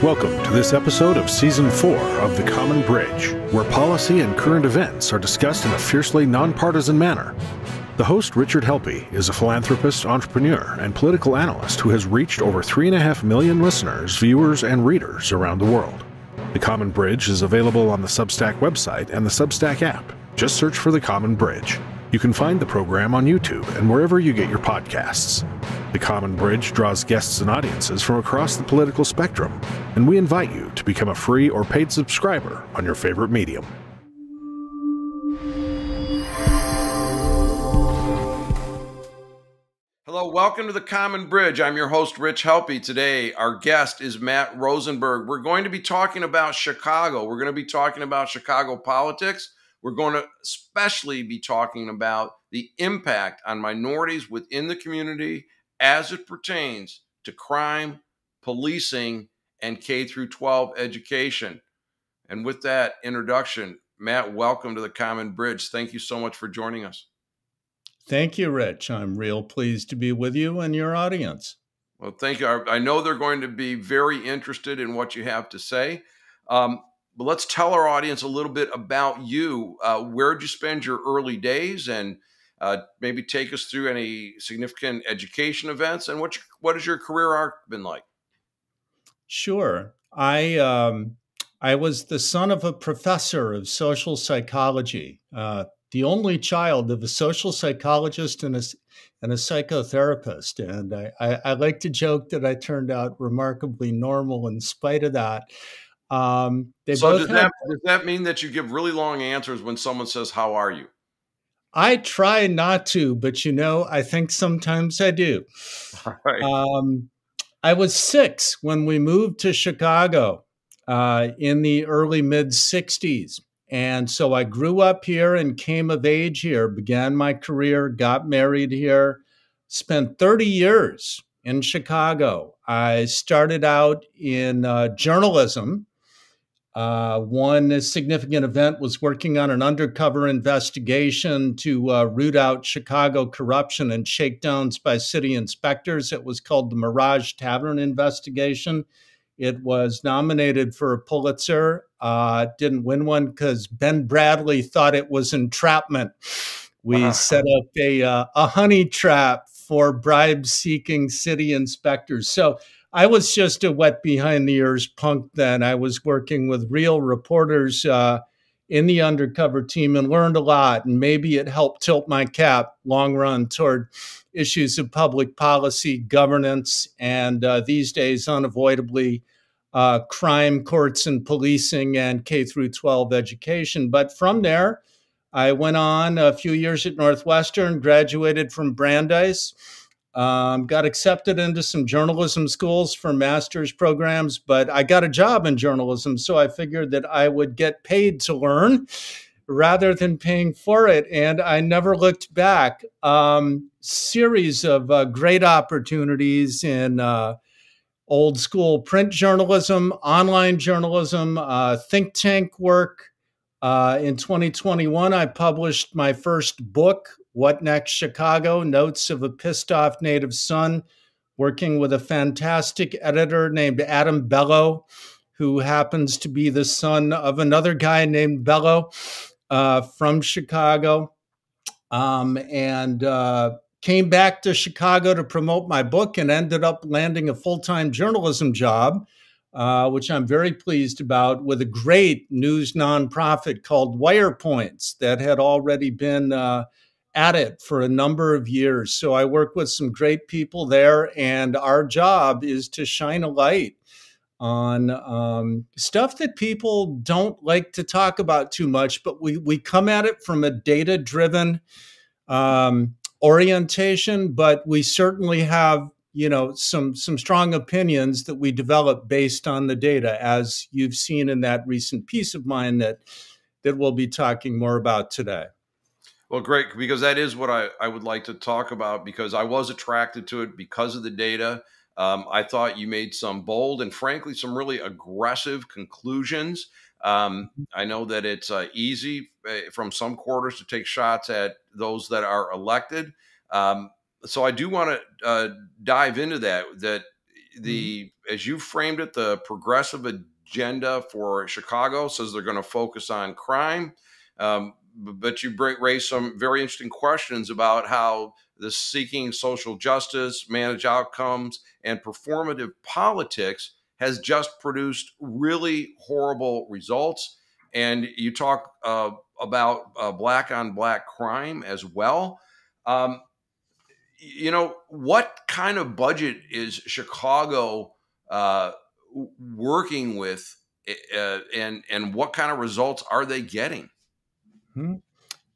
Welcome to this episode of Season 4 of The Common Bridge, where policy and current events are discussed in a fiercely nonpartisan manner. The host, Richard Helppie, is a philanthropist, entrepreneur, and political analyst who has reached over 3.5 million listeners, viewers, and readers around the world. The Common Bridge is available on the Substack website and the Substack app. Just search for The Common Bridge. You can find the program on YouTube and wherever you get your podcasts. The Common Bridge draws guests and audiences from across the political spectrum, and we invite you to become a free or paid subscriber on your favorite medium. Hello, welcome to The Common Bridge. I'm your host, Rich Helppie. Today, our guest is Matt Rosenberg. We're going to be talking about Chicago. We're going to be talking about Chicago politics. We're going to especially be talking about the impact on minorities within the community as it pertains to crime, policing, and K-12 education. And with that introduction, Matt, welcome to The Common Bridge. Thank you so much for joining us. Thank you, Rich. I'm real pleased to be with you and your audience. Well, thank you. I know they're going to be very interested in what you have to say. But let's tell our audience a little bit about you. Where did you spend your early days, and maybe take us through any significant education events, and what has your career arc been like? Sure. I was the son of a professor of social psychology, the only child of a social psychologist and a psychotherapist. And I like to joke that I turned out remarkably normal in spite of that. So does that mean that you give really long answers when someone says, "How are you?" I try not to, but I think sometimes I do. All right. I was 6 when we moved to Chicago in the early mid-'60s. And so I grew up here and came of age here, began my career, got married here, spent 30 years in Chicago. I started out in journalism. One significant event was working on an undercover investigation to root out Chicago corruption and shakedowns by city inspectors. It was called the Mirage Tavern investigation. It was nominated for a Pulitzer, didn't win one because Ben Bradley thought it was entrapment. We set up a honey trap for bribe-seeking city inspectors. So I was just a wet behind-the-ears punk then. I was working with real reporters in the undercover team and learned a lot. And maybe it helped tilt my cap long run toward issues of public policy, governance, and these days unavoidably crime, courts, and policing, and K-12 education. But from there, I went on a few years at Northwestern, graduated from Brandeis, got accepted into some journalism schools for master's programs, but I got a job in journalism, so I figured that I would get paid to learn rather than paying for it, and I never looked back. Series of great opportunities in old school print journalism, online journalism, think tank work. In 2021, I published my first book, What Next Chicago? Notes of a Pissed Off Native Son, working with a fantastic editor named Adam Bello, who happens to be the son of another guy named Bello from Chicago. Came back to Chicago to promote my book and ended up landing a full-time journalism job, which I'm very pleased about, with a great news nonprofit called Wirepoints that had already been at it for a number of years. So I work with some great people there, and our job is to shine a light on stuff that people don't like to talk about too much, but we come at it from a data-driven orientation, but we certainly have some strong opinions that we develop based on the data, as you've seen in that recent piece of mine that we'll be talking more about today. Well, great, because that is what I would like to talk about, because I was attracted to it because of the data. I thought you made some bold and frankly some really aggressive conclusions. I know that it's easy from some quarters to take shots at those that are elected. So I do want to dive into that the as you framed it, the progressive agenda for Chicago says they're going to focus on crime. But you raise some very interesting questions about how the seeking social justice, manage outcomes, and performative politics has just produced really horrible results. And you talk about black on black crime as well. Um, what kind of budget is Chicago uh, working with, and what kind of results are they getting? Mhm.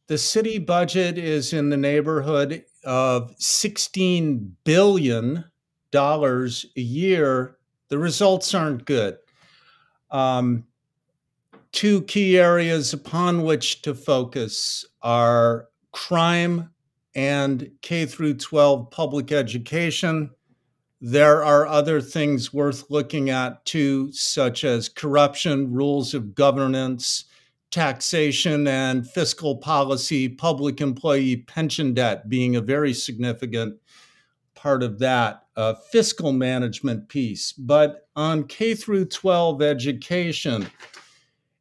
The city budget is in the neighborhood of $16 billion a year. The results aren't good. Um, Two key areas upon which to focus are crime and K through 12 public education. There are other things worth looking at too, such as corruption, rules of governance, taxation, and fiscal policy, public employee pension debt being a very significant part of that fiscal management piece. But on K through 12 education,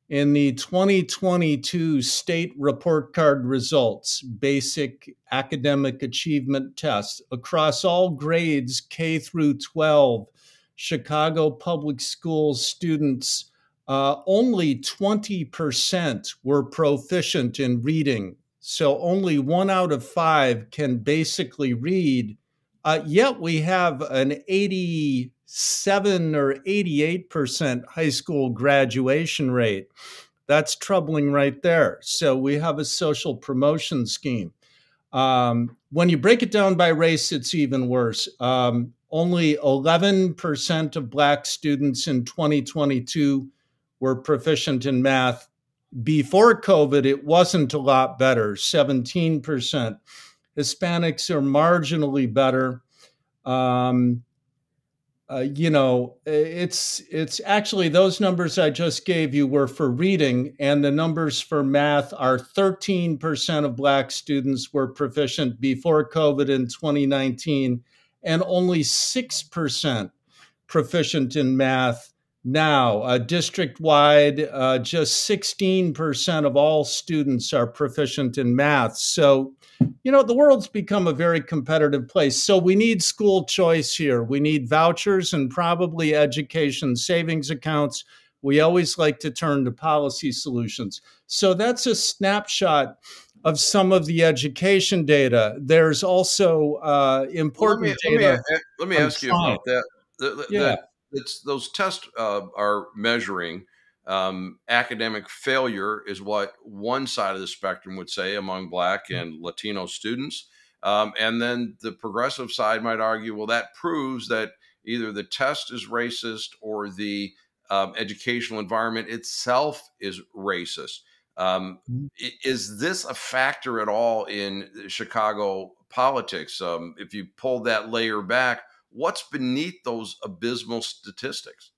in the 2022 state report card results, basic academic achievement tests across all grades K through 12, Chicago public schools students, only 20% were proficient in reading. So only 1 out of 5 can basically read. Yet we have an 87 or 88% high school graduation rate. That's troubling right there. So we have a social promotion scheme. When you break it down by race, it's even worse. Only 11% of Black students in 2022 were proficient in math. Before COVID, it wasn't a lot better, 17%. Hispanics are marginally better. It's actually those numbers I just gave you were for reading, and the numbers for math are 13% of Black students were proficient before COVID in 2019, and only 6% proficient in math now. District-wide, just 16% of all students are proficient in math. So, the world's become a very competitive place. So we need school choice here. We need vouchers and probably education savings accounts. We always like to turn to policy solutions. So that's a snapshot of some of the education data. There's also important data. Let me ask you about that. Yeah. Those tests are measuring academic failure, is what one side of the spectrum would say among Black and Latino students. And then the progressive side might argue, well, that proves that either the test is racist or the educational environment itself is racist. Is this a factor at all in Chicago politics? If you pull that layer back, what's beneath those abysmal statistics?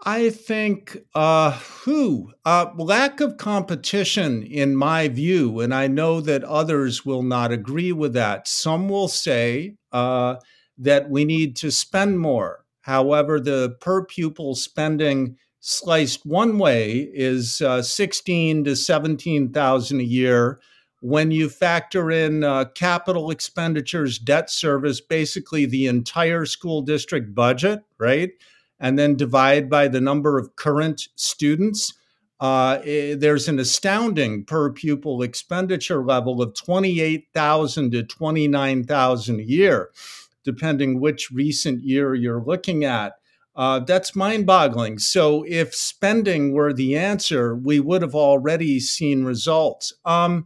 I think lack of competition, in my view, and I know that others will not agree with that. Some will say that we need to spend more. However, the per pupil spending sliced one way is 16 to 17,000 a year. When you factor in capital expenditures, debt service, basically the entire school district budget, right? And then divide by the number of current students, there's an astounding per pupil expenditure level of 28,000 to 29,000 a year, depending which recent year you're looking at. That's mind-boggling. So if spending were the answer, we would have already seen results. The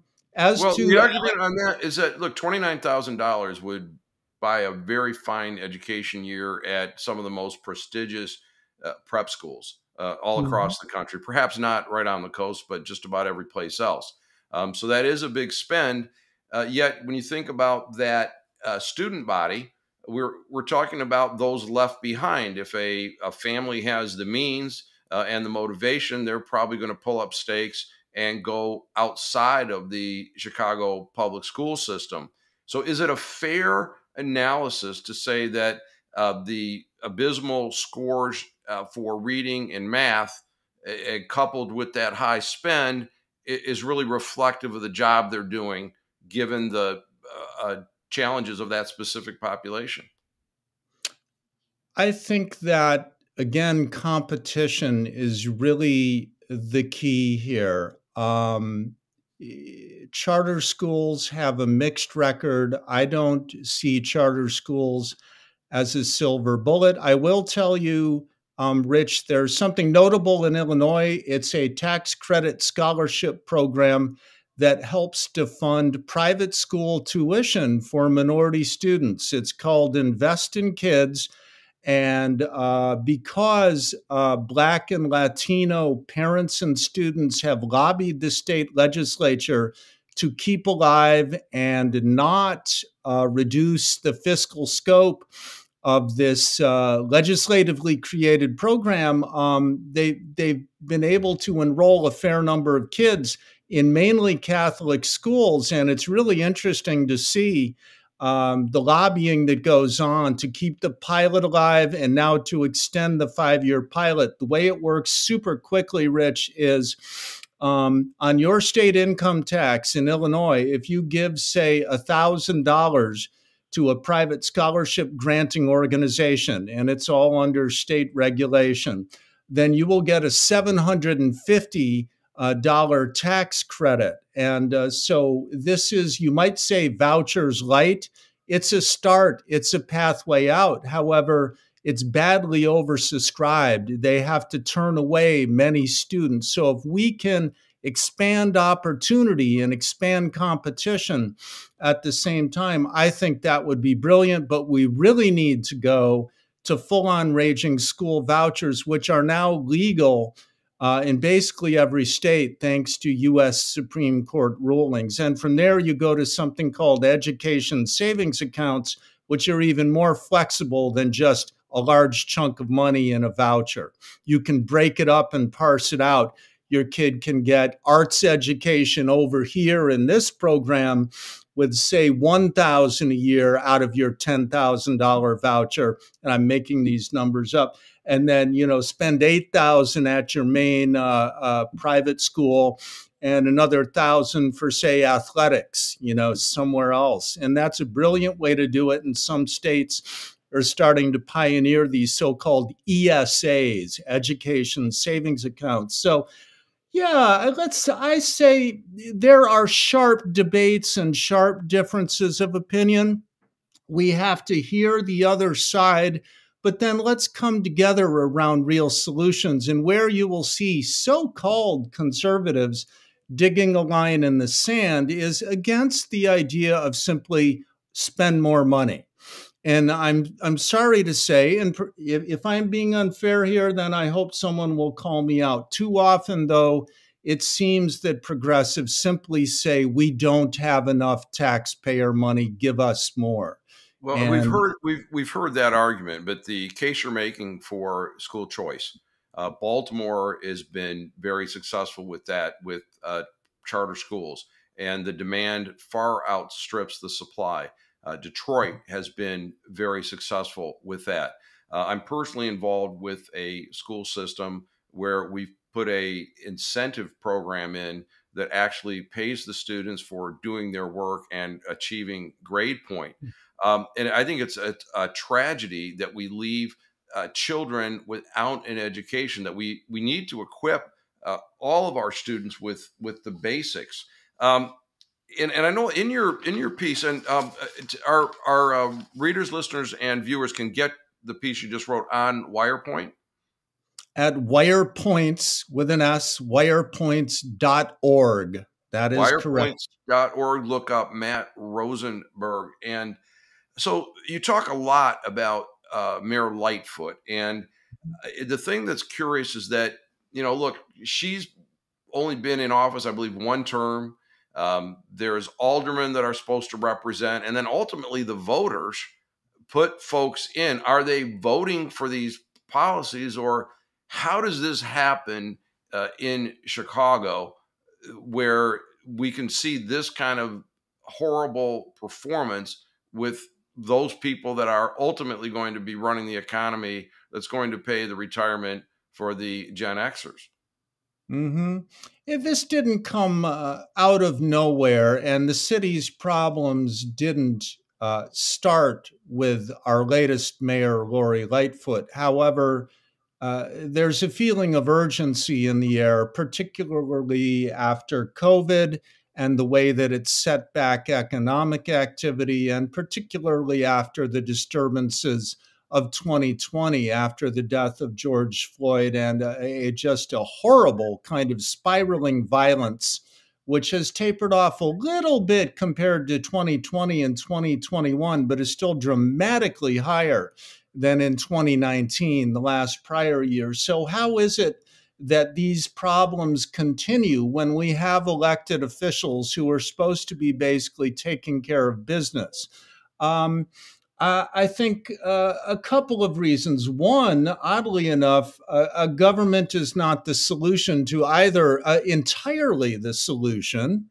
argument on that is that, look, $29,000 would buy a very fine education year at some of the most prestigious prep schools all across the country. Perhaps not right on the coast, but just about every place else. So that is a big spend. Yet when you think about that student body, we're talking about those left behind. If a family has the means and the motivation, they're probably going to pull up stakes and go outside of the Chicago public school system. So is it a fair analysis to say that the abysmal scores for reading and math, coupled with that high spend, is really reflective of the job they're doing, given the challenges of that specific population. I think that, again, competition is really the key here. Charter schools have a mixed record. I don't see charter schools as a silver bullet. I will tell you, Rich, there's something notable in Illinois. It's a tax credit scholarship program that helps to fund private school tuition for minority students. It's called Invest in Kids. And because Black and Latino parents and students have lobbied the state legislature to keep alive and not reduce the fiscal scope of this legislatively created program, they've been able to enroll a fair number of kids in mainly Catholic schools. And it's really interesting to see the lobbying that goes on to keep the pilot alive and now to extend the 5-year pilot. The way it works super quickly, Rich, is on your state income tax in Illinois, if you give, say, $1,000 to a private scholarship granting organization, and it's all under state regulation, then you will get a $750 tax credit. And so this is, you might say, vouchers light. It's a start. It's a pathway out. However, it's badly oversubscribed. They have to turn away many students. So if we can expand opportunity and expand competition at the same time, I think that would be brilliant. But we really need to go to full-on raging school vouchers, which are now legal in basically every state, thanks to U.S. Supreme Court rulings. And from there, you go to something called education savings accounts, which are even more flexible than just a large chunk of money in a voucher. You can break it up and parse it out. Your kid can get arts education over here in this program with, say, $1,000 a year out of your $10,000 voucher. And I'm making these numbers up. And then, spend $8,000 at your main private school and another $1,000 for, say, athletics, somewhere else. And that's a brilliant way to do it. And some states are starting to pioneer these so-called ESAs, education savings accounts. So, yeah, I say there are sharp debates and sharp differences of opinion. We have to hear the other side, but then let's come together around real solutions. And where you will see so-called conservatives digging a line in the sand is against the idea of simply spend more money. And I'm sorry to say, and if I'm being unfair here, then I hope someone will call me out. Too often, though, it seems that progressives simply say, we don't have enough taxpayer money, give us more. Well, we've heard that argument, but the case you're making for school choice, Baltimore has been very successful with that, with charter schools, and the demand far outstrips the supply. Detroit has been very successful with that. I'm personally involved with a school system where we've put a incentive program in that actually pays the students for doing their work and achieving grade point. And I think it's a tragedy that we leave children without an education, that we need to equip all of our students with the basics. And I know in your piece, and our readers, listeners, and viewers can get the piece you just wrote on WirePoint. At WirePoints with an S, wirepoints.org. That is correct. Wirepoints.org. Look up Matt Rosenberg. And so you talk a lot about Mayor Lightfoot. And the thing that's curious is that, look, she's only been in office, I believe, one term. There's aldermen that are supposed to represent, and then ultimately the voters put folks in. Are they voting for these policies, or how does this happen in Chicago, where we can see this kind of horrible performance with those people that are ultimately going to be running the economy, that's going to pay the retirement for the Gen Xers. Mm-hmm. If this didn't come out of nowhere, and the city's problems didn't start with our latest mayor, Lori Lightfoot. However, there's a feeling of urgency in the air, particularly after COVID and the way that it set back economic activity, and particularly after the disturbances of 2020, after the death of George Floyd, and just a horrible kind of spiraling violence, which has tapered off a little bit compared to 2020 and 2021, but is still dramatically higher than in 2019, the last prior year. So how is it that these problems continue when we have elected officials who are supposed to be basically taking care of business? Um, I think a couple of reasons. One, oddly enough, a government is not the solution to either, entirely the solution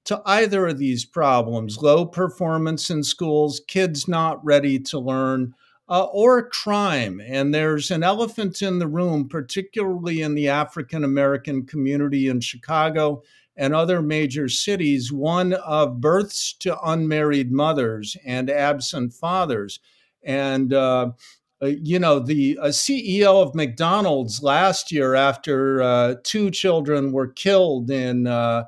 to either of these problems: low performance in schools, kids not ready to learn, or crime. And there's an elephant in the room, particularly in the African American community in Chicago and other major cities, one of births to unmarried mothers and absent fathers. And the CEO of McDonald's last year, after two children were killed in uh,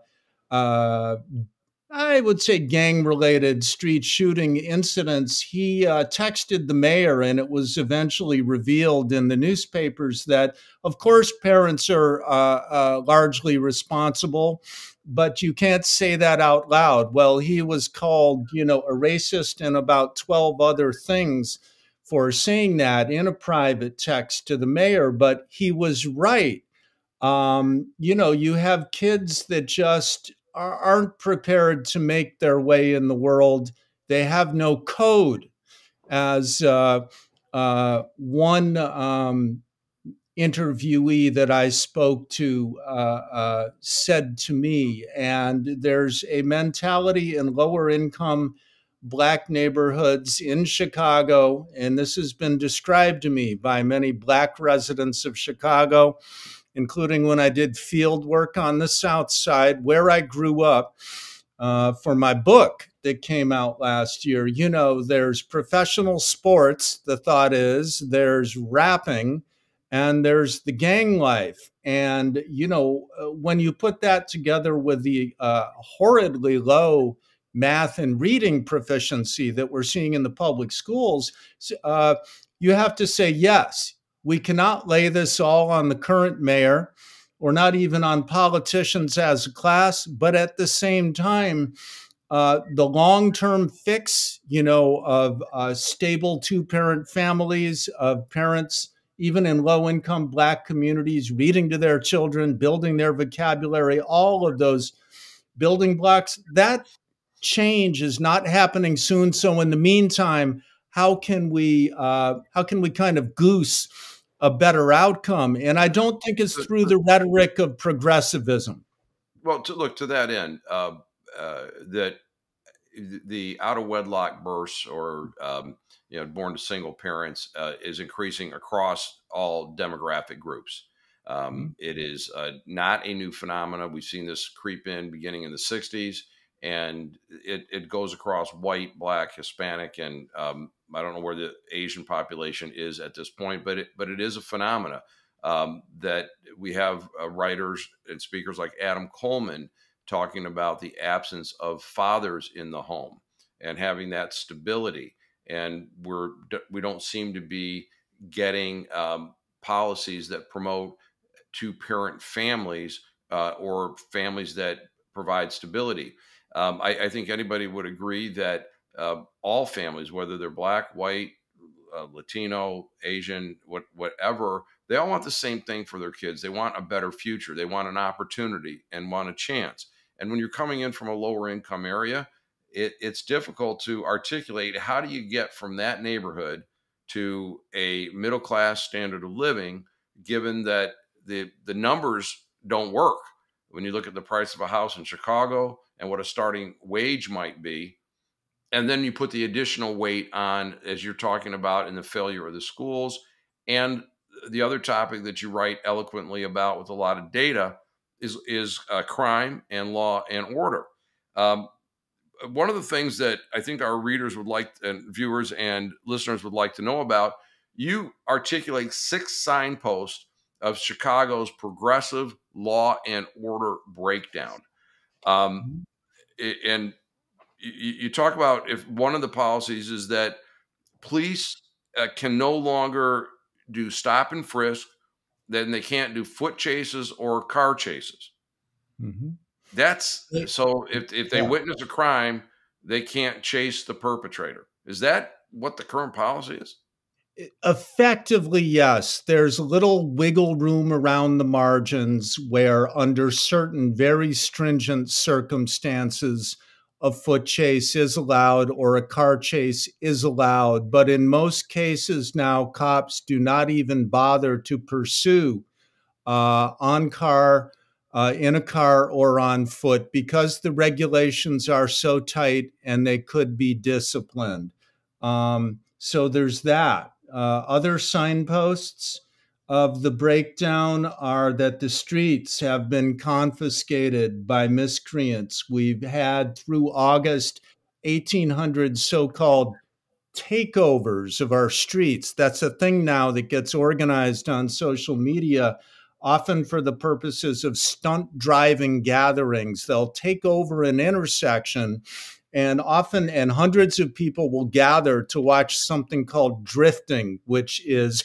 I would say gang related street shooting incidents, he texted the mayor, and it was eventually revealed in the newspapers that, of course, parents are largely responsible, but you can't say that out loud. Well, he was called, a racist and about 12 other things for saying that in a private text to the mayor, but he was right. You have kids that just aren't prepared to make their way in the world. They have no code, as one interviewee that I spoke to said to me. And there's a mentality in lower income Black neighborhoods in Chicago, and this has been described to me by many Black residents of Chicago, including when I did field work on the South Side, where I grew up, for my book that came out last year. There's professional sports, the thought is, there's rapping, and there's the gang life. And, when you put that together with the horridly low math and reading proficiency that we're seeing in the public schools, you have to say, yes, we cannot lay this all on the current mayor, or not even on politicians as a class. But at the same time, the long-term fix, of stable two-parent families, of parents, even in low-income Black communities, reading to their children, building their vocabulary, all of those building blocks, that change is not happening soon. So in the meantime, how can we kind of goose a better outcome? And I don't think it's through the rhetoric of progressivism. Well, to that end, that the out of wedlock births, or born to single parents, is increasing across all demographic groups. It is not a new phenomenon. We've seen this creep in beginning in the 60s, and it goes across white, Black, Hispanic, and I don't know where the Asian population is at this point, but it is a phenomena that we have writers and speakers like Adam Coleman talking about the absence of fathers in the home and having that stability. And we don't seem to be getting policies that promote two-parent families, or families that provide stability. I think anybody would agree that all families, whether they're Black, white, Latino, Asian, whatever, they all want the same thing for their kids. They want a better future. They want an opportunity and want a chance. And when you're coming in from a lower income area, it's difficult to articulate how do you get from that neighborhood to a middle class standard of living, given that the numbers don't work. When you look at the price of a house in Chicago and what a starting wage might be, And then you put the additional weight on, as you're talking about, in the failure of the schools. And the other topic that you write eloquently about with a lot of data is crime and law and order. Um, One of the things that I think our readers would like, and viewers and listeners would like to know about, you articulate 6 signposts of Chicago's progressive law and order breakdown. Um, and you talk about, if one of the policies is that police can no longer do stop and frisk, then they can't do foot chases or car chases. Mhm. That's so if they Yeah. witness a crime, they can't chase the perpetrator. Is that what the current policy is? Effectively, yes. There's a little wiggle room around the margins where, under certain very stringent circumstances, a foot chase is allowed or a car chase is allowed. But in most cases now, cops do not even bother to pursue on car, in a car, or on foot because the regulations are so tight and they could be disciplined. So there's that. Other signposts of the breakdown are that the streets have been confiscated by miscreants. We've had through August 1,800 so-called takeovers of our streets. That's a thing now that gets organized on social media, often for the purposes of stunt driving gatherings. They'll take over an intersection, and often, and hundreds of people will gather to watch something called drifting, which is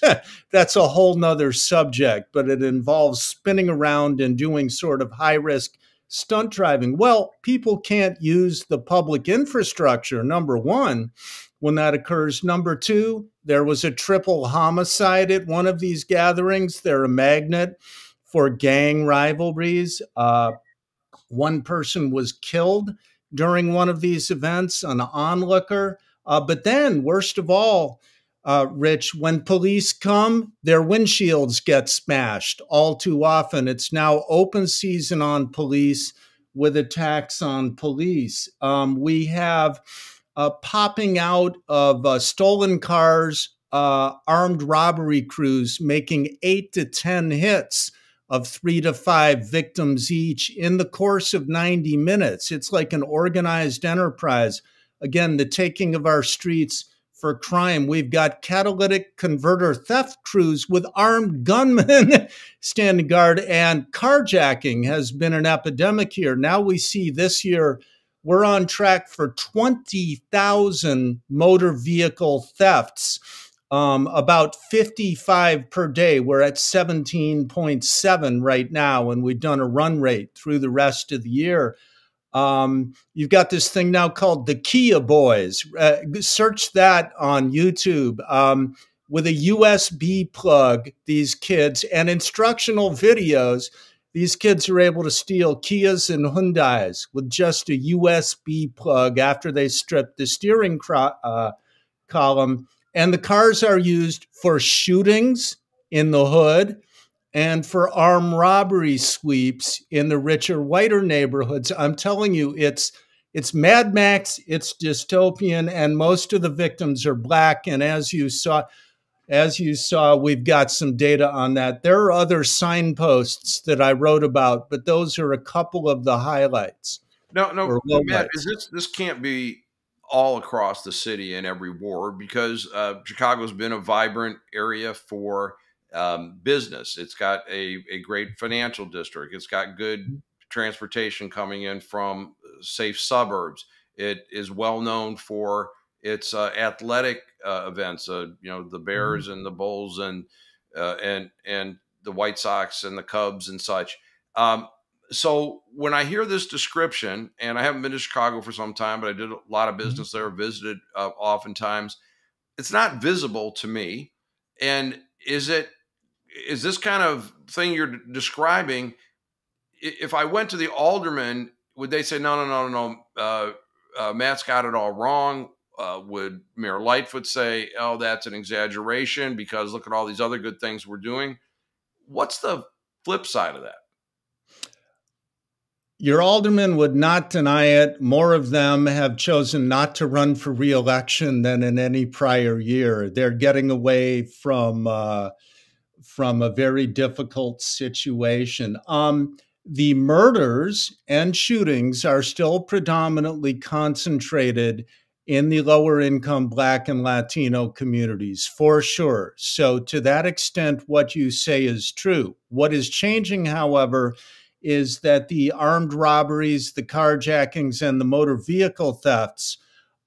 that's a whole nother subject, but it involves spinning around and doing sort of high risk stunt driving. Well, people can't use the public infrastructure, number one, when that occurs. Number two, there was a triple homicide at one of these gatherings. They're a magnet for gang rivalries. One person was killed during one of these events, an onlooker. But then, worst of all, Rich, when police come, their windshields get smashed all too often. It's now open season on police with attacks on police. We have popping out of stolen cars, armed robbery crews making 8 to 10 hits of 3 to 5 victims each in the course of 90 minutes. It's like an organized enterprise. Again, the taking of our streets for crime. We've got catalytic converter theft crews with armed gunmen standing guard, and carjacking has been an epidemic here. Now we see this year we're on track for 20,000 motor vehicle thefts, about 55 per day. We're at 17.7 right now, and we've done a run rate through the rest of the year. You've got this thing now called the Kia Boys. Search that on YouTube. With a USB plug, these kids, and instructional videos, these kids are able to steal Kias and Hyundais with just a USB plug after they strip the steering column. And the cars are used for shootings in the hood and for armed robbery sweeps in the richer, whiter neighborhoods. I'm telling you, it's Mad Max, it's dystopian, and most of the victims are Black. And as you saw, we've got some data on that. There are other signposts that I wrote about, but those are a couple of the highlights. No, Or Matt, lowlights. this can't be all across the city in every ward, because Chicago's been a vibrant area for business. It's got a great financial district. It's got good transportation coming in from safe suburbs. It is well known for its athletic events. The Bears and the Bulls and the White Sox and the Cubs and such. So when I hear this description, and I haven't been to Chicago for some time, but I did a lot of business there, visited oftentimes, it's not visible to me. And is this kind of thing you're describing? If I went to the alderman, would they say, no, Matt's got it all wrong? Would Mayor Lightfoot say, oh, that's an exaggeration because look at all these other good things we're doing? What's the flip side of that? Your aldermen would not deny it. More of them have chosen not to run for re-election than in any prior year. They're getting away from a very difficult situation. The murders and shootings are still predominantly concentrated in the lower income Black and Latino communities, for sure. So, to that extent, what you say is true. What is changing, however, is that the armed robberies, the carjackings, and the motor vehicle thefts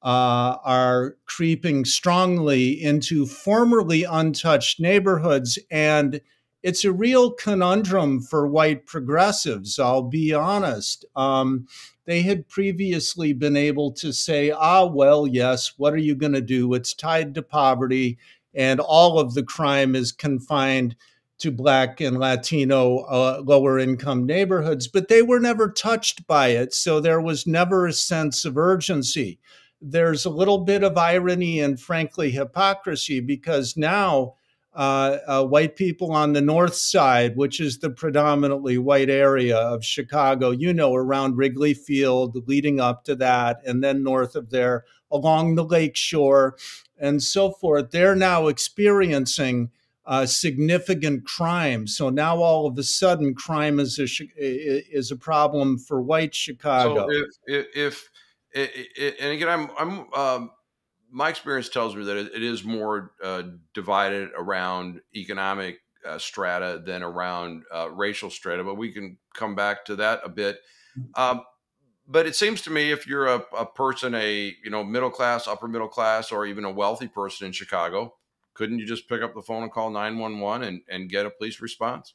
are creeping strongly into formerly untouched neighborhoods. And it's a real conundrum for white progressives, I'll be honest. They had previously been able to say, well, yes, what are you going to do? It's tied to poverty, and all of the crime is confined to Black and Latino lower income neighborhoods, but they were never touched by it. So there was never a sense of urgency. There's a little bit of irony and, frankly, hypocrisy, because now white people on the north side, which is the predominantly white area of Chicago, around Wrigley Field, leading up to that, and then north of there, along the lake shore, and so forth, they're now experiencing significant crime. So now all of a sudden, crime is a problem for white Chicago. So if and again, my experience tells me that it is more divided around economic strata than around racial strata, but we can come back to that a bit. But it seems to me, if you're a person, middle class, upper middle class, or even a wealthy person in Chicago, couldn't you just pick up the phone and call 911 and get a police response?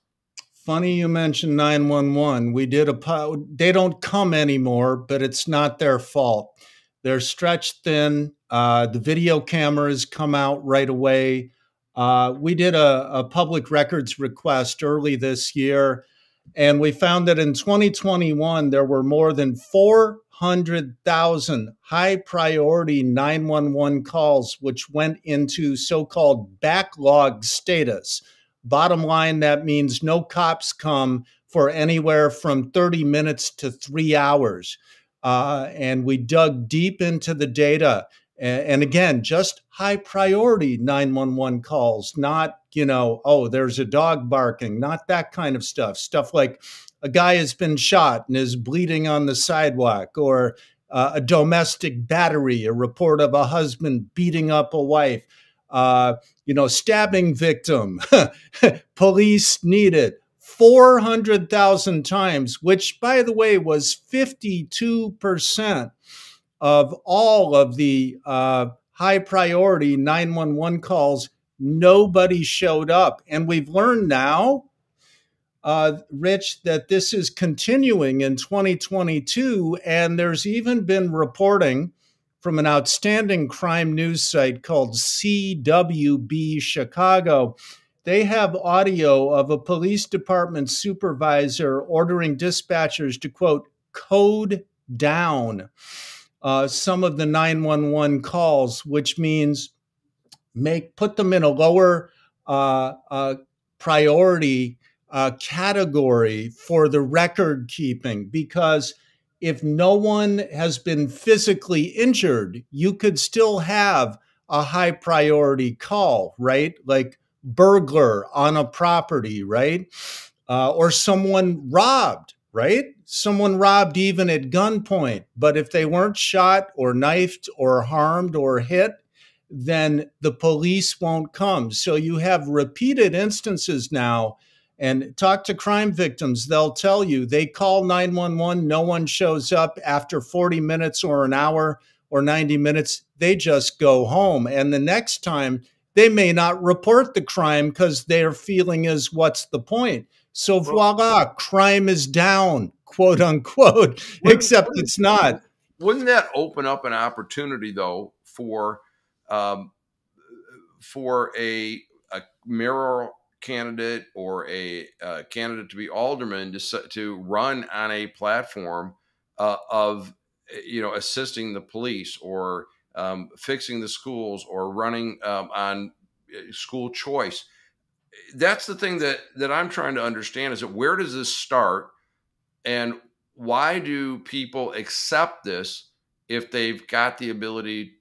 Funny you mentioned 911. They don't come anymore, but it's not their fault. They're stretched thin. The video cameras come out right away. We did a public records request early this year, and we found that in 2021, there were more than 400,000 high priority 911 calls, which went into so-called backlog status. Bottom line, that means no cops come for anywhere from 30 minutes to 3 hours. And we dug deep into the data. And again, just high priority 911 calls, not, there's a dog barking, not that kind of stuff. Stuff like a guy has been shot and is bleeding on the sidewalk, or a domestic battery, a report of a husband beating up a wife, stabbing victim, police needed. 400,000 times, which, by the way, was 52% of all of the high priority 911 calls. Nobody showed up. And we've learned now, Rich, that this is continuing in 2022. And there's even been reporting from an outstanding crime news site called CWB Chicago. They have audio of a police department supervisor ordering dispatchers to, quote, code down some of the 911 calls, which means put them in a lower priority category for the record keeping, because if no one has been physically injured, you could still have a high priority call, right? Like burglar on a property, right? Or someone robbed, right? Someone robbed even at gunpoint. But if they weren't shot or knifed or harmed or hit, then the police won't come. So you have repeated instances now, and talk to crime victims. They'll tell you they call 911, no one shows up. After 40 minutes or an hour or 90 minutes, they just go home. And the next time, they may not report the crime because their feeling is, what's the point? So voila, crime is down, quote unquote, except it's not. Wouldn't that open up an opportunity, though, for a mayoral candidate or a candidate to be alderman to run on a platform of assisting the police, or fixing the schools, or running on school choice? That's the thing that I'm trying to understand, is that where does this start, and why do people accept this if they've got the ability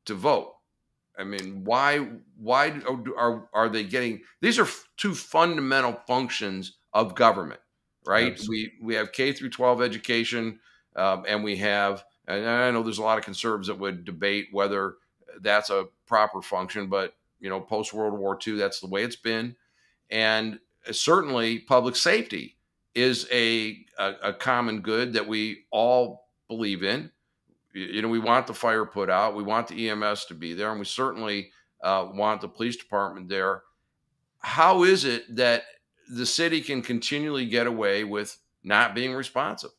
to vote? I mean, why are they getting, these are two fundamental functions of government, right? Absolutely. We have K through 12 education, and we have, and I know there's a lot of conservatives that would debate whether that's a proper function, but post World War II, that's the way it's been. And certainly public safety is a common good that we all believe in. We want the fire put out. We want the EMS to be there. And we certainly want the police department there. How is it that the city can continually get away with not being responsive?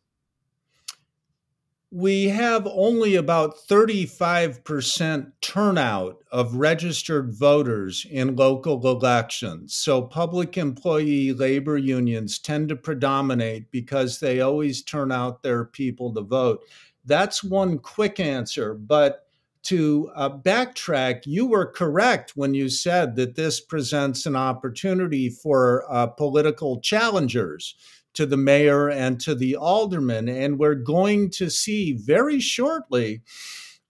We have only about 35% turnout of registered voters in local elections. So public employee labor unions tend to predominate because they always turn out their people to vote. That's one quick answer. But to backtrack, you were correct when you said that this presents an opportunity for political challengers to the mayor and to the aldermen. And we're going to see very shortly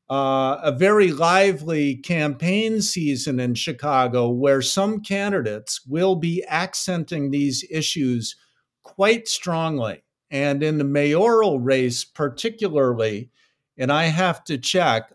a very lively campaign season in Chicago where some candidates will be accenting these issues quite strongly. And in the mayoral race, particularly, and I have to check,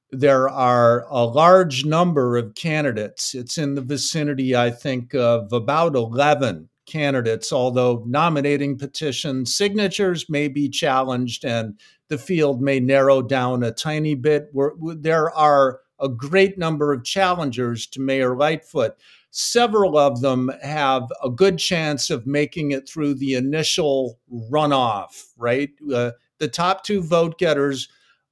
there are a large number of candidates. It's in the vicinity, I think, of about 11 candidates, although nominating petition signatures may be challenged and the field may narrow down a tiny bit. There are a great number of challengers to Mayor Lightfoot. Several of them have a good chance of making it through the initial runoff, right? The top two vote getters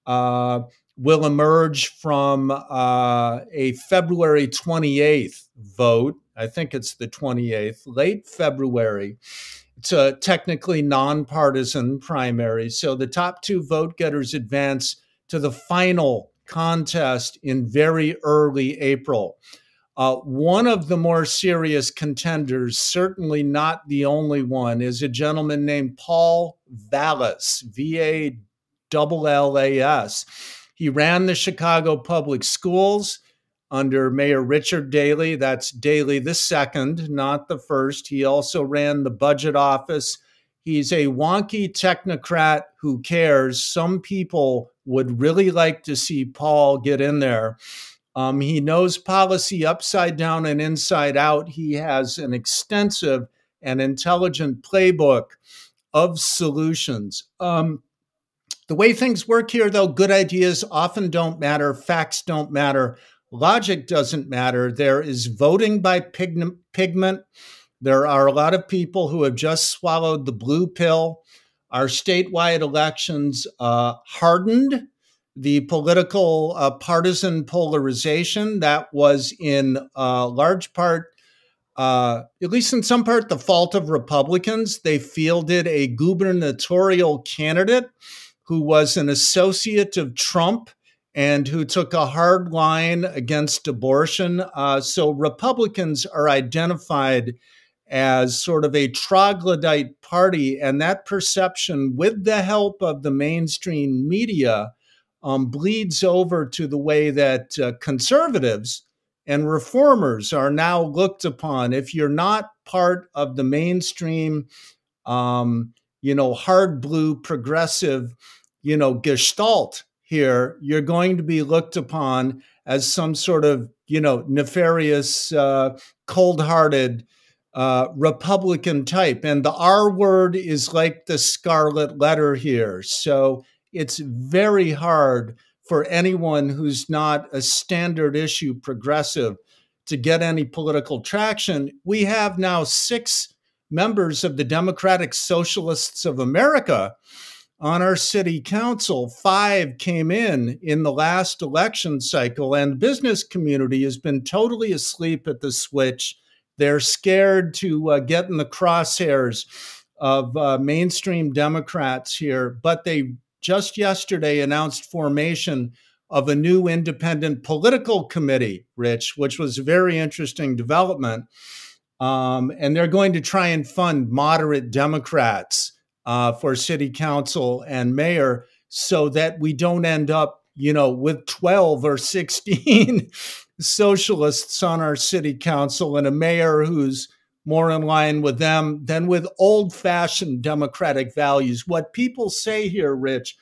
will emerge from a February 28th vote. I think it's the 28th, late February. It's a technically nonpartisan primary. So the top two vote getters advance to the final contest in very early April. One of the more serious contenders, certainly not the only one, is a gentleman named Paul Vallas, Vallas. He ran the Chicago Public Schools under Mayor Richard Daley. That's Daley the second, not the first. He also ran the budget office. He's a wonky technocrat who cares. Some people would really like to see Paul get in there. He knows policy upside down and inside out. He has an extensive and intelligent playbook of solutions. The way things work here, though, good ideas often don't matter. Facts don't matter. Logic doesn't matter. There is voting by pigment. There are a lot of people who have just swallowed the blue pill. Our statewide elections hardened the political partisan polarization that was in large part, at least in some part, the fault of Republicans. They fielded a gubernatorial candidate who was an associate of Trump and who took a hard line against abortion. So Republicans are identified as sort of a troglodyte party, and that perception, with the help of the mainstream media, bleeds over to the way that conservatives and reformers are now looked upon. If you're not part of the mainstream, hard blue progressive, gestalt here, you're going to be looked upon as some sort of, nefarious, cold-hearted Republican type. And the R word is like the scarlet letter here. So it's very hard for anyone who's not a standard issue progressive to get any political traction. We have now 6 members of the Democratic Socialists of America on our city council. 5 came in the last election cycle, and the business community has been totally asleep at the switch. They're scared to get in the crosshairs of mainstream Democrats here, but they just yesterday announced formation of a new independent political committee, Rich, which was a very interesting development. And they're going to try and fund moderate Democrats for city council and mayor so that we don't end up, with 12 or 16 socialists on our city council and a mayor who's more in line with them than with old fashioned democratic values. What people say here, Rich,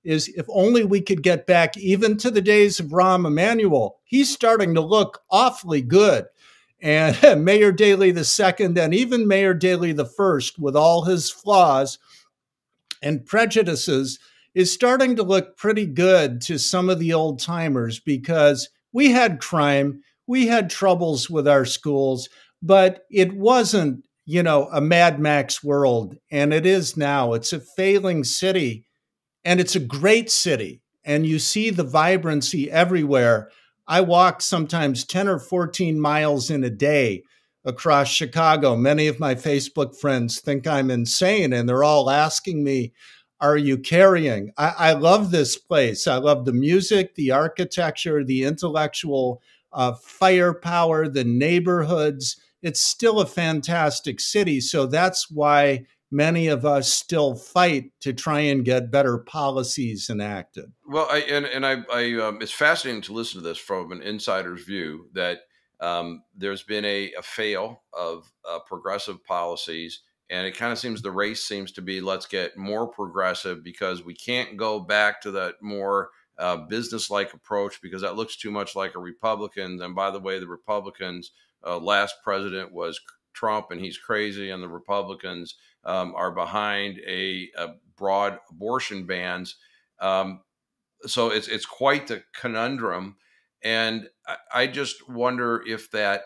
is if only we could get back even to the days of Rahm Emanuel. He's starting to look awfully good. And Mayor Daley II and even Mayor Daley I, with all his flaws and prejudices, is starting to look pretty good to some of the old timers because we had crime, we had troubles with our schools, but it wasn't, a Mad Max world. And it is now. It's a failing city, and it's a great city. And you see the vibrancy everywhere. I walk sometimes 10 or 14 miles in a day across Chicago. Many of my Facebook friends think I'm insane, and they're all asking me, are you carrying? I love this place. I love the music, the architecture, the intellectual firepower, the neighborhoods. It's still a fantastic city. So that's why many of us still fight to try and get better policies enacted. Well, it's fascinating to listen to this from an insider's view that there's been a fail of progressive policies, and it kind of seems the race seems to be let's get more progressive because we can't go back to that more business-like approach because that looks too much like a Republican. And by the way, the Republicans' last president was Trump, and he's crazy, and the Republicans are behind a broad abortion bans. So it's quite the conundrum, and I just wonder if that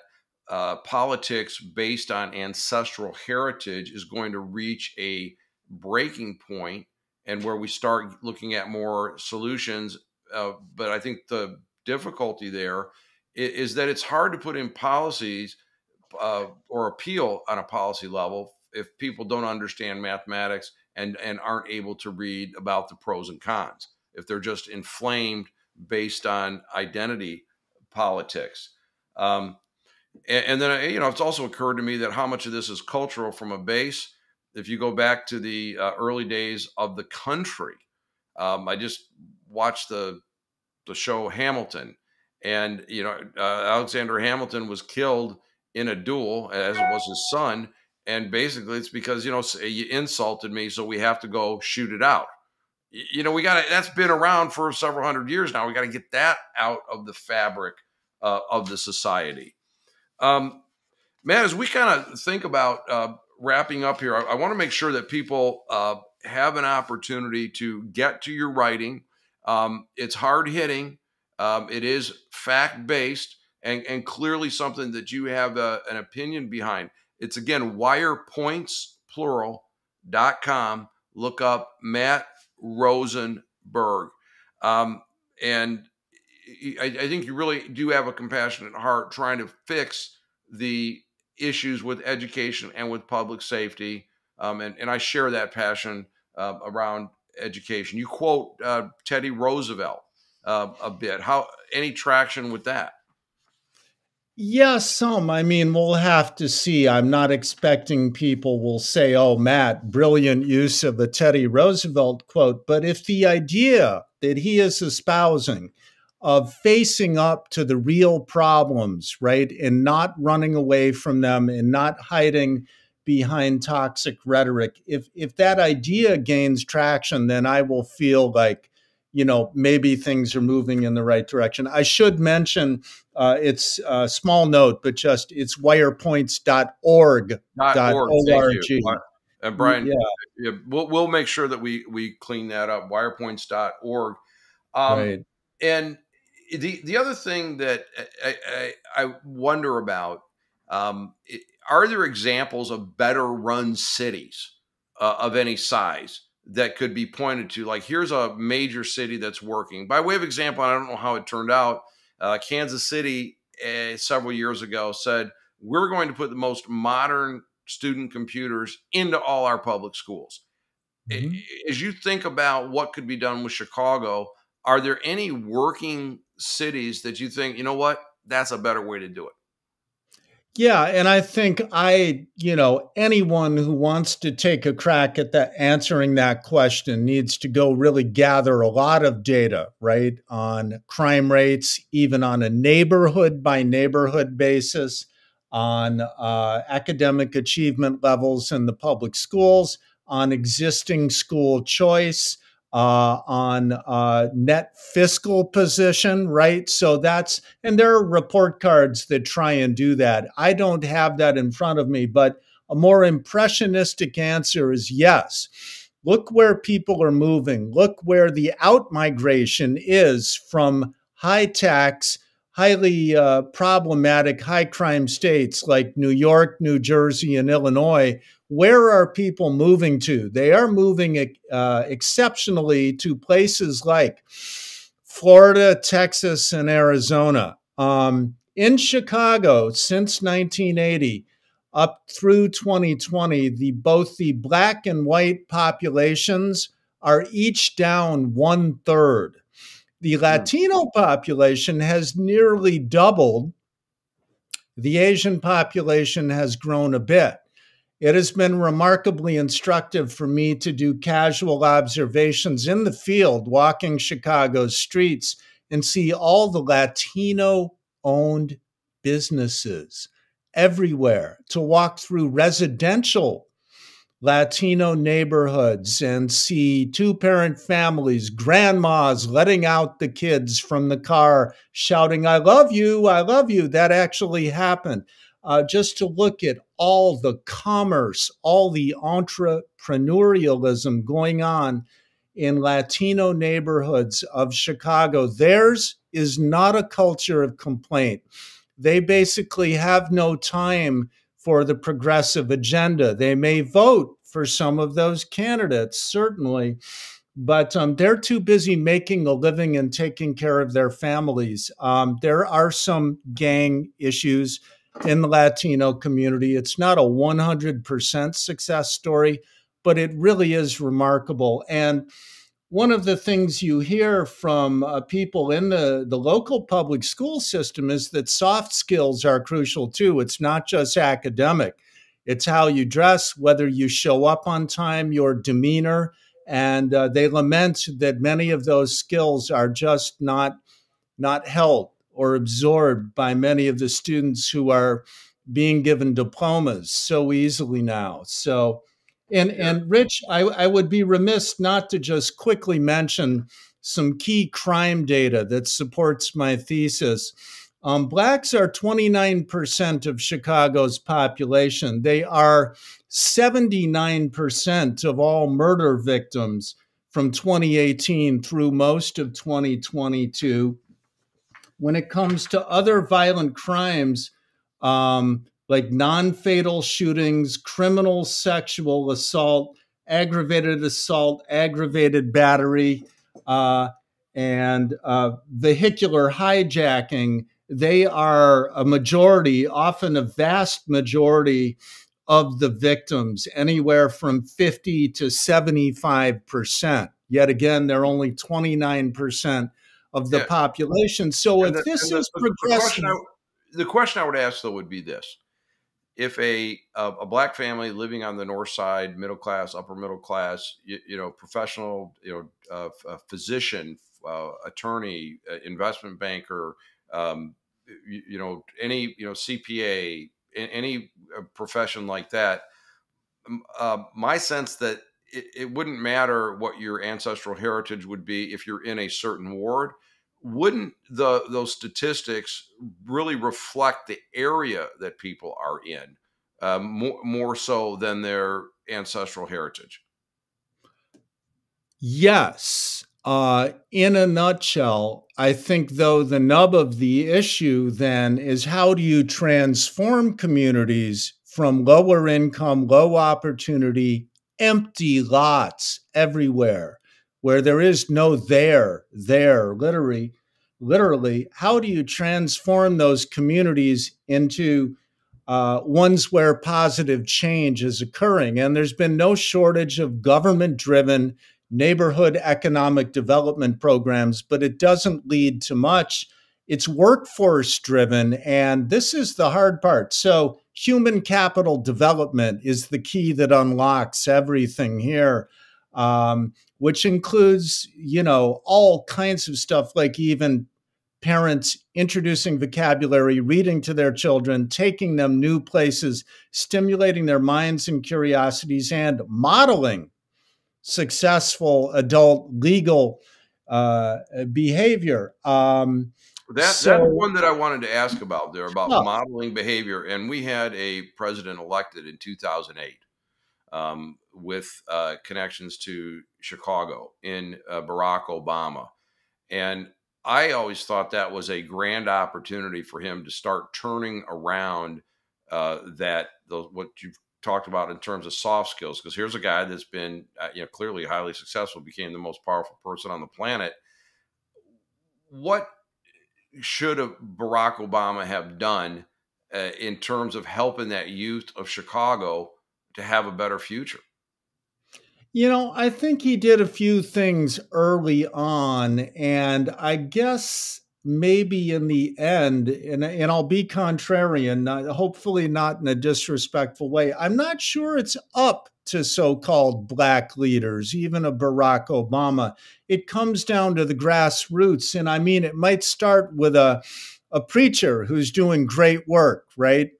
politics based on ancestral heritage is going to reach a breaking point, and where we start looking at more solutions. But I think the difficulty there is that it's hard to put in policies or appeal on a policy level if people don't understand mathematics and aren't able to read about the pros and cons, if they're just inflamed based on identity politics. And then, it's also occurred to me that how much of this is cultural from a base. If you go back to the early days of the country, I just watched the show Hamilton, and Alexander Hamilton was killed in a duel, as was his son. And basically, it's because you insulted me, so we have to go shoot it out. We got to. That's been around for several hundred years now. We got to get that out of the fabric of the society. Matt, as we kind of think about wrapping up here, I want to make sure that people have an opportunity to get to your writing. It's hard hitting. It is fact based and clearly something that you have an opinion behind. It's again wirepointsplural.com. Look up Matt Rosenberg, and I think you really do have a compassionate heart trying to fix the issues with education and with public safety. And I share that passion around education. You quote Teddy Roosevelt a bit. Any traction with that? Yes, some. I mean, we'll have to see. I'm not expecting people will say, oh, Matt, brilliant use of the Teddy Roosevelt quote. But if the idea that he is espousing of facing up to the real problems, right, and not running away from them and not hiding behind toxic rhetoric, if that idea gains traction, then I will feel like, maybe things are moving in the right direction. I should mention, it's a small note, but just it's wirepoints.org. And Brian, yeah, we'll make sure that we clean that up. Wirepoints.org. Right. And the other thing that I wonder about, are there examples of better run cities of any size that could be pointed to? Like, here's a major city that's working. By way of example, I don't know how it turned out. Kansas City several years ago said, we're going to put the most modern student computers into all our public schools. Mm-hmm. As you think about what could be done with Chicago, are there any working cities that you think, that's a better way to do it? Yeah, and I think anyone who wants to take a crack at answering that question needs to go really gather a lot of data, right, on crime rates, even on a neighborhood by neighborhood basis, on academic achievement levels in the public schools, on existing school choice, on net fiscal position, right? And there are report cards that try and do that. I don't have that in front of me, but a more impressionistic answer is yes. Look where people are moving. Look where the outmigration is from high tax, highly problematic, high crime states like New York, New Jersey, and Illinois. Where are people moving to? They are moving exceptionally to places like Florida, Texas, and Arizona. In Chicago, since 1980 up through 2020, both the Black and white populations are each down 1/3. The Latino population has nearly doubled. The Asian population has grown a bit. It has been remarkably instructive for me to do casual observations in the field, walking Chicago's streets, and see all the Latino-owned businesses everywhere, to walk through residential Latino neighborhoods and see two-parent families, grandmas letting out the kids from the car, shouting, "I love you, I love you." That actually happened. Just to look at all the commerce, all the entrepreneurialism going on in Latino neighborhoods of Chicago. Theirs is not a culture of complaint. They basically have no time for the progressive agenda. They may vote for some of those candidates, certainly, but they're too busy making a living and taking care of their families. There are some gang issues in the Latino community. It's not a 100% success story, but it really is remarkable. And one of the things you hear from people in the local public school system is that soft skills are crucial too. It's not just academic. It's how you dress, whether you show up on time, your demeanor. And they lament that many of those skills are just not held or absorbed by many of the students who are being given diplomas so easily now. So, and Rich, I would be remiss not to just quickly mention some key crime data that supports my thesis. Blacks are 29% of Chicago's population. They are 79% of all murder victims from 2018 through most of 2022. When it comes to other violent crimes, like non-fatal shootings, criminal sexual assault, aggravated battery, and vehicular hijacking, they are a majority, often a vast majority of the victims, anywhere from 50 to 75%. Yet again, they're only 29% of the population. So if this is progressive, the question I would ask though would be this: if a Black family living on the north side, middle class, upper middle class, professional, physician, attorney, investment banker, any CPA, any profession like that, my sense that it wouldn't matter what your ancestral heritage would be if you're in a certain ward. Wouldn't those statistics really reflect the area that people are in more so than their ancestral heritage? Yes. In a nutshell, I think, though, the nub of the issue then is how do you transform communities from lower income, low opportunity, empty lots everywhere, where there is no there, literally, how do you transform those communities into ones where positive change is occurring? And there's been no shortage of government-driven neighborhood economic development programs, but it doesn't lead to much. it's workforce driven, and this is the hard part. So human capital development is the key that unlocks everything here, which includes, all kinds of stuff, like even parents introducing vocabulary, reading to their children, taking them new places, stimulating their minds and curiosities, and modeling successful adult legal behavior. That's one that I wanted to ask about there, about modeling behavior. And we had a president elected in 2008 with connections to Chicago in Barack Obama. And I always thought that was a grand opportunity for him to start turning around what you've talked about in terms of soft skills. Because here's a guy that's been clearly highly successful, became the most powerful person on the planet. What should Barack Obama have done in terms of helping that youth of Chicago to have a better future? I think he did a few things early on, and I guess maybe in the end, and I'll be contrarian, hopefully not in a disrespectful way, I'm not sure it's up to so-called Black leaders, even a Barack Obama. It comes down to the grassroots, and I mean, it might start with a preacher who's doing great work, right?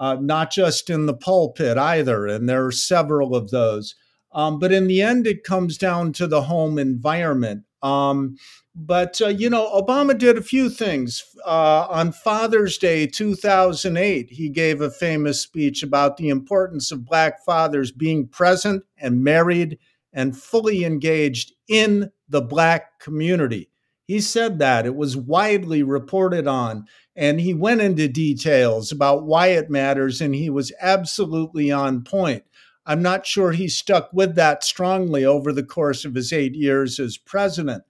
Not just in the pulpit either, and there are several of those. But in the end, it comes down to the home environment. But Obama did a few things. On Father's Day 2008, he gave a famous speech about the importance of Black fathers being present and married and fully engaged in the Black community. He said that. It was widely reported on, and he went into details about why it matters, and he was absolutely on point. I'm not sure he stuck with that strongly over the course of his 8 years as president.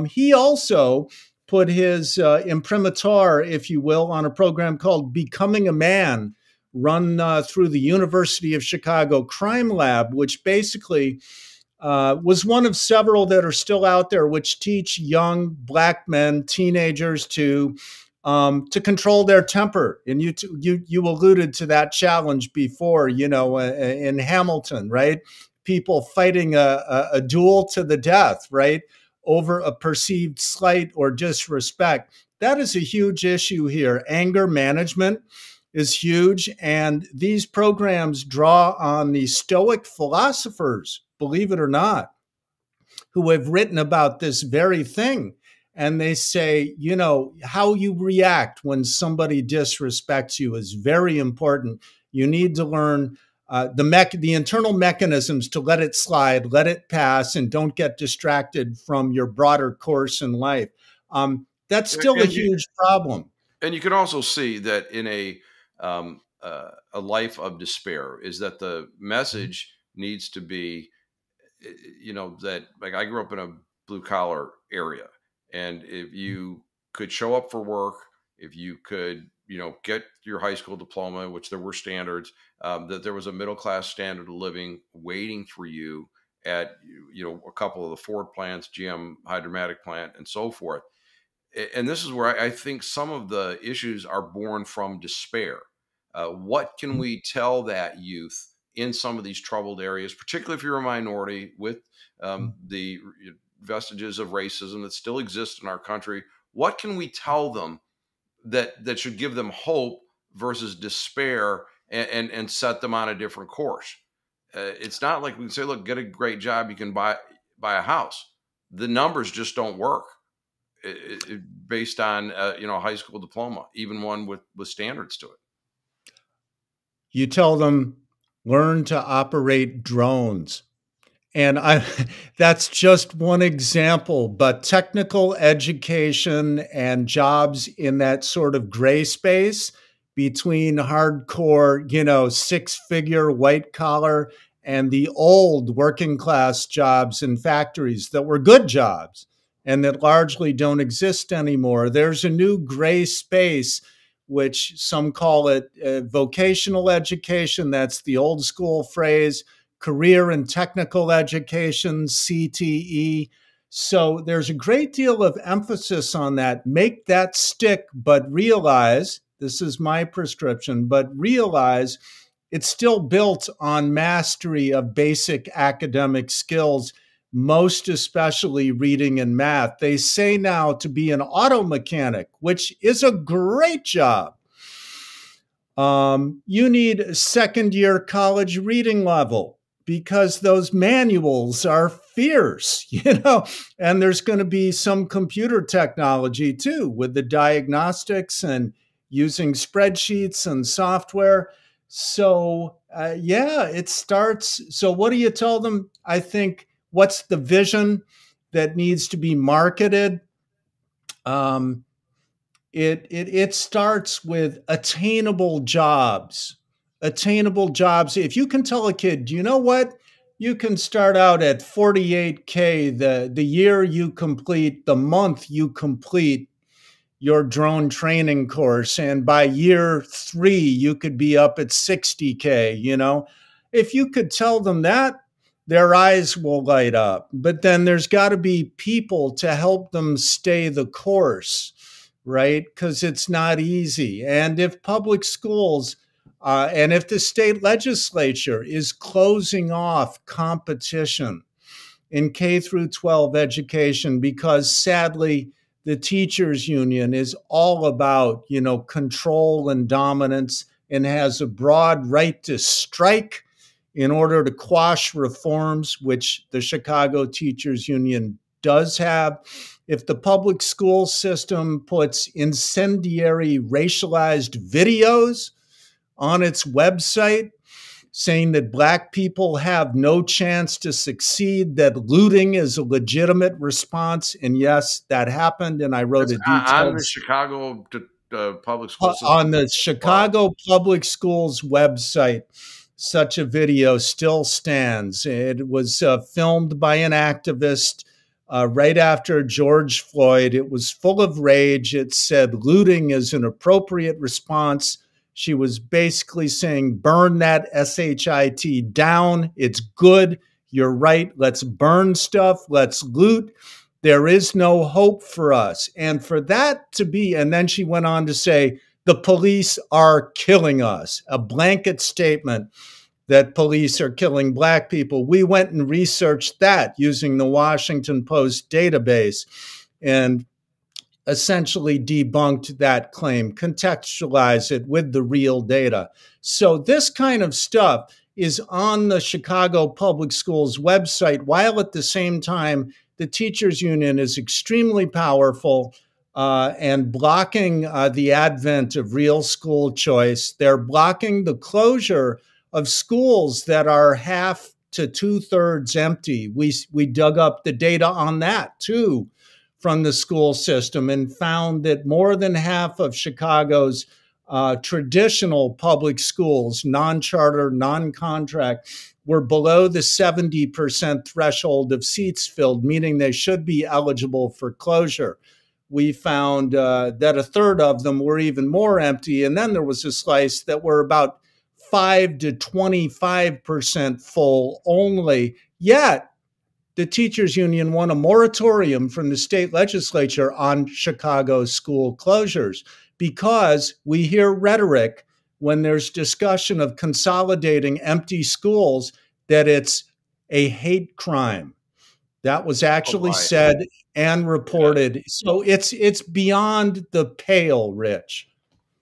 He also put his imprimatur, if you will, on a program called Becoming a Man, run through the University of Chicago Crime Lab, which basically was one of several that are still out there, which teach young Black men, teenagers, to control their temper. And you alluded to that challenge before, in Hamilton, right? People fighting a duel to the death, right? Over a perceived slight or disrespect. That is a huge issue here. Anger management is huge. And these programs draw on the Stoic philosophers, believe it or not, who have written about this very thing. And they say, how you react when somebody disrespects you is very important. You need to learn the internal mechanisms to let it slide, let it pass, and don't get distracted from your broader course in life. That's still a huge problem. And you can also see that in a life of despair is that the message needs to be, that, like, I grew up in a blue collar area. And if you could show up for work, if you could, get your high school diploma, which there were standards, that there was a middle class standard of living waiting for you at, a couple of the Ford plants, GM Hydromatic plant, and so forth. And this is where I think some of the issues are born from despair. What can we tell that youth in some of these troubled areas, particularly if you're a minority, with the vestiges of racism that still exist in our country? What can we tell them that should give them hope versus despair and set them on a different course? It's not like we can say, look, get a great job, you can buy a house. The numbers just don't work based on a high school diploma, even one with standards to it. You tell them, learn to operate drones. And that's just one example, but technical education and jobs in that sort of gray space between hardcore, six-figure white collar and the old working class jobs in factories that were good jobs and that largely don't exist anymore. There's a new gray space, which some call it vocational education. That's the old school phrase. Career and technical education, CTE. So there's a great deal of emphasis on that. Make that stick, but realize this is my prescription, but realize it's still built on mastery of basic academic skills, most especially reading and math. They say now to be an auto mechanic, which is a great job. You need a second-year college reading level because those manuals are fierce, and there's going to be some computer technology too with the diagnostics and using spreadsheets and software. So, yeah, it starts. So, what do you tell them? I think, what's the vision that needs to be marketed? It starts with attainable jobs. Attainable jobs. If you can tell a kid, you know what? You can start out at 48K the year you complete, the month you complete your drone training course. And by year 3, you could be up at 60K, If you could tell them that, their eyes will light up. But then there's got to be people to help them stay the course, right? Because it's not easy. And if public schools and if the state legislature is closing off competition in K through 12 education, because sadly, the teachers union is all about, control and dominance and has a broad right to strike in order to quash reforms, which the Chicago Teachers Union does have. If the public school system puts incendiary racialized videos on its website saying that Black people have no chance to succeed, that looting is a legitimate response, and yes, that happened, and I wrote a detailed on the Chicago public school system. On the Chicago Public Schools website. Such a video still stands. It was filmed by an activist right after George Floyd. It was full of rage. It said looting is an appropriate response. She was basically saying, burn that SHIT down. It's good. You're right. Let's burn stuff. Let's loot. There is no hope for us. And for that to be, and then she went on to say, the police are killing us, a blanket statement that police are killing Black people. We went and researched that using the Washington Post database and essentially debunked that claim, contextualize it with the real data. So this kind of stuff is on the Chicago Public Schools website, while at the same time, the teachers union is extremely powerful and blocking the advent of real school choice. They're blocking the closure of schools that are half to 2/3 empty. We dug up the data on that too from the school system and found that more than half of Chicago's traditional public schools, non-charter, non-contract, were below the 70% threshold of seats filled, meaning they should be eligible for closure. We found that 1/3 of them were even more empty. And then there was a slice that were about 5 to 25% full only. Yet, the teachers union won a moratorium from the state legislature on Chicago school closures because we hear rhetoric when there's discussion of consolidating empty schools that it's a hate crime. That was actually said and reported. Yeah. So it's beyond the pale, Rich.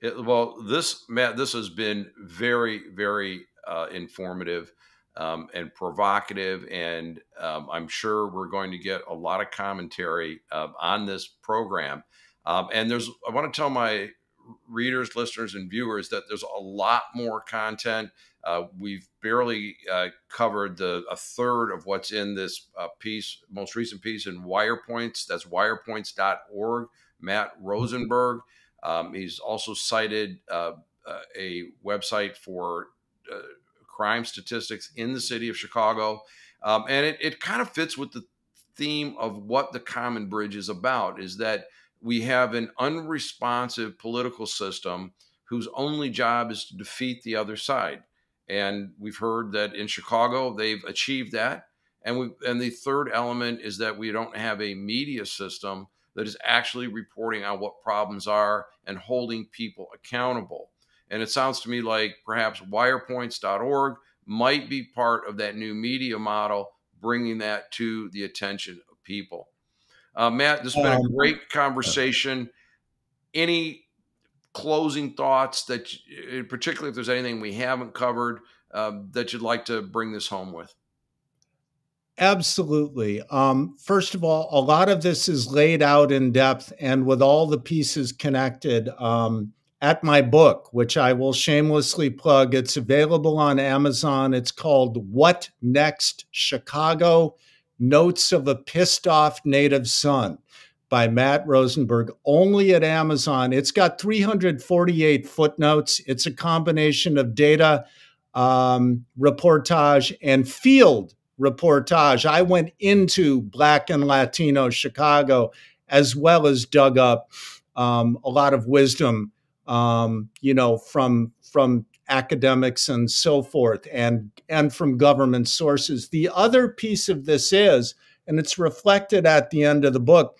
Matt, this has been very, very informative and provocative, and I'm sure we're going to get a lot of commentary on this program. And I want to tell my readers, listeners, and viewers that there's a lot more content. We've barely covered a 1/3 of what's in this most recent piece in WirePoints. That's wirepoints.org. Matt Rosenberg. He's also cited a website for crime statistics in the city of Chicago. And it kind of fits with the theme of what the Common Bridge is about, is that we have an unresponsive political system whose only job is to defeat the other side. And we've heard that in Chicago, they've achieved that. And the third element is that we don't have a media system that is actually reporting on what problems are and holding people accountable. And it sounds to me like perhaps wirepoints.org might be part of that new media model, bringing that to the attention of people. Matt, this has been a great conversation. Any closing thoughts that, particularly if there's anything we haven't covered, that you'd like to bring this home with? Absolutely. First of all, a lot of this is laid out in depth and with all the pieces connected at my book, which I will shamelessly plug. It's available on Amazon. It's called What Next Chicago? Notes of a Pissed Off Native Son by Matt Rosenberg, only at Amazon. It's got 348 footnotes. It's a combination of data, reportage, and field reportage. I went into Black and Latino Chicago, as well as dug up a lot of wisdom, from academics and so forth, and from government sources. The other piece of this is, and it's reflected at the end of the book,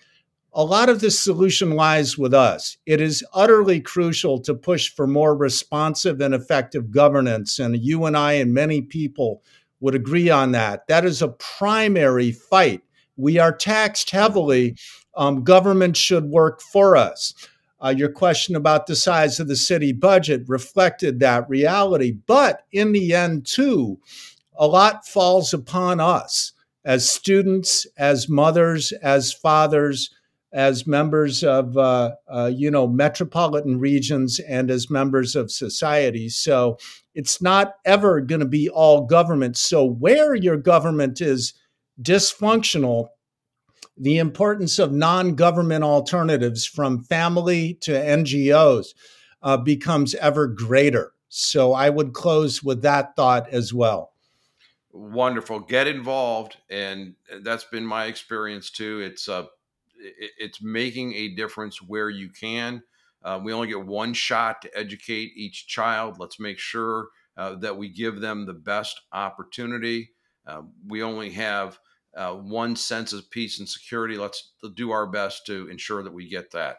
a lot of this solution lies with us. It is utterly crucial to push for more responsive and effective governance, and you and I and many people would agree on that. That is a primary fight. We are taxed heavily. Government should work for us. Your question about the size of the city budget reflected that reality. But in the end, too, a lot falls upon us as students, as mothers, as fathers, as members of metropolitan regions, and as members of society. So it's not ever going to be all government. So where your government is dysfunctional, the importance of non-government alternatives from family to NGOs becomes ever greater. So I would close with that thought as well. Wonderful. Get involved. And that's been my experience too. It's making a difference where you can. We only get one shot to educate each child. Let's make sure that we give them the best opportunity. We only have one sense of peace and security. Let's do our best to ensure that we get that.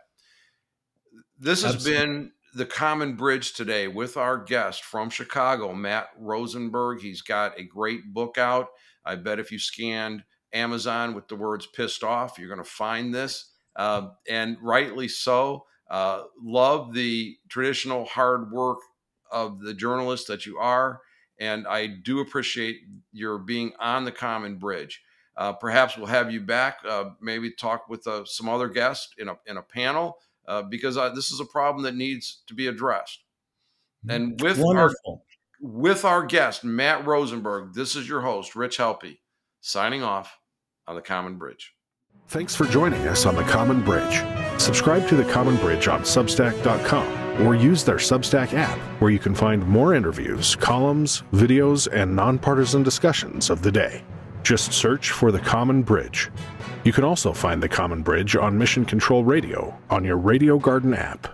This has been The Common Bridge today with our guest from Chicago, Matt Rosenberg. He's got a great book out. I bet if you scanned Amazon with the words "pissed off," you're going to find this, and rightly so. Love the traditional hard work of the journalist that you are, and I do appreciate your being on the Common Bridge. Perhaps we'll have you back, maybe talk with some other guests in a panel, because this is a problem that needs to be addressed. And with our guest, Matt Rosenberg, this is your host, Rich Helppie, signing off on the Common Bridge. Thanks for joining us on the Common Bridge. Subscribe to the Common Bridge on substack.com or use their Substack app, where you can find more interviews, columns, videos, and nonpartisan discussions of the day. Just search for the Common Bridge. You can also find the Common Bridge on Mission Control Radio on your Radio Garden app.